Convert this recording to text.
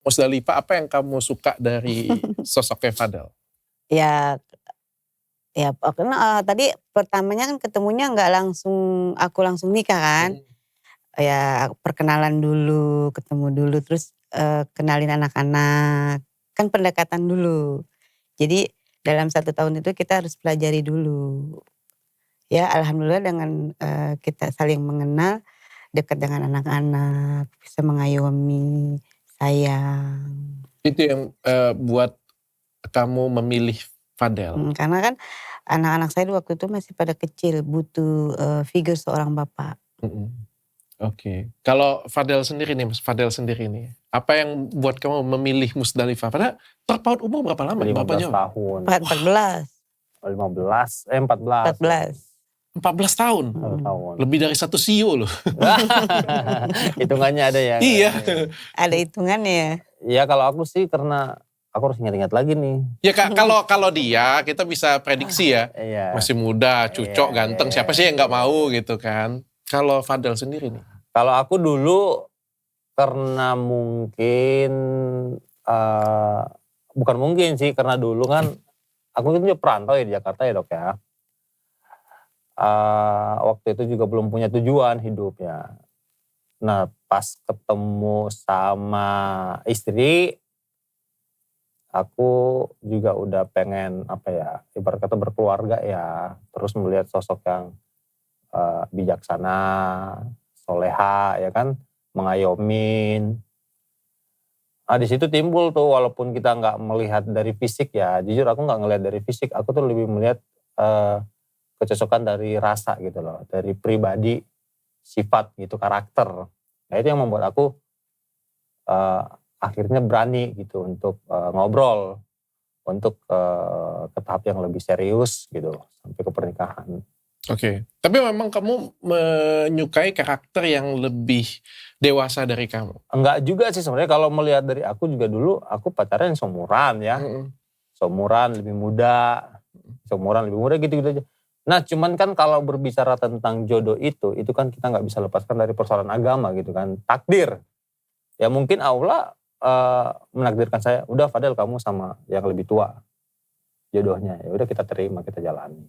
Musdalifah, apa yang kamu suka dari sosoknya Fadel? Ya karena tadi pertamanya kan ketemunya nggak langsung aku langsung nikah kan. Ya perkenalan dulu, ketemu dulu, terus kenalin anak-anak. Kan pendekatan dulu. Jadi dalam 1 tahun itu kita harus pelajari dulu. Ya alhamdulillah dengan kita saling mengenal, dekat dengan anak-anak, bisa mengayomi, sayang. Itu yang buat kamu memilih Fadel? Karena kan anak-anak saya waktu itu masih pada kecil, butuh figur seorang bapak. Oke. Kalau Fadel sendiri nih, Mas Fadel sendiri nih, apa yang buat kamu memilih Musdalifah? Padahal terpaut umur berapa lama? 15 tahun. 14. 14. 14 tahun? 1 tahun. Lebih dari 1 CEO loh. Hitungannya ada ya? Iya. Ada hitungannya. Ya kalau aku sih karena aku harus ingat-ingat lagi nih. Ya kalau dia kita bisa prediksi ya. Iya. Masih muda, cucok, ganteng. Siapa sih yang gak mau gitu kan. Kalau Fadel sendiri nih? Kalau aku dulu karena mungkin, bukan mungkin sih, karena dulu kan aku itu perantau ya di Jakarta ya Dok ya. Waktu itu juga belum punya tujuan hidup ya. Nah pas ketemu sama istri, aku juga udah pengen ibarat kata berkeluarga ya. Terus melihat sosok yang bijaksana, soleha ya kan, mengayomin. Di situ timbul tuh walaupun kita nggak melihat dari fisik ya, jujur aku nggak ngelihat dari fisik, aku tuh lebih melihat kecocokan dari rasa gitu loh, dari pribadi, sifat gitu, karakter. Nah itu yang membuat aku akhirnya berani gitu untuk ngobrol, untuk ke tahap yang lebih serius gitu, sampai ke pernikahan. Oke. Tapi memang kamu menyukai karakter yang lebih dewasa dari kamu? Enggak juga sih sebenarnya, kalau melihat dari aku juga dulu aku pacaran seumuran ya. Seumuran, lebih muda gitu-gitu aja. Nah cuman kan kalau berbicara tentang jodoh itu kan kita gak bisa lepaskan dari persoalan agama gitu kan. Takdir. Ya mungkin Allah menakdirkan saya, udah Fadel kamu sama yang lebih tua jodohnya. Ya udah kita terima, kita jalani.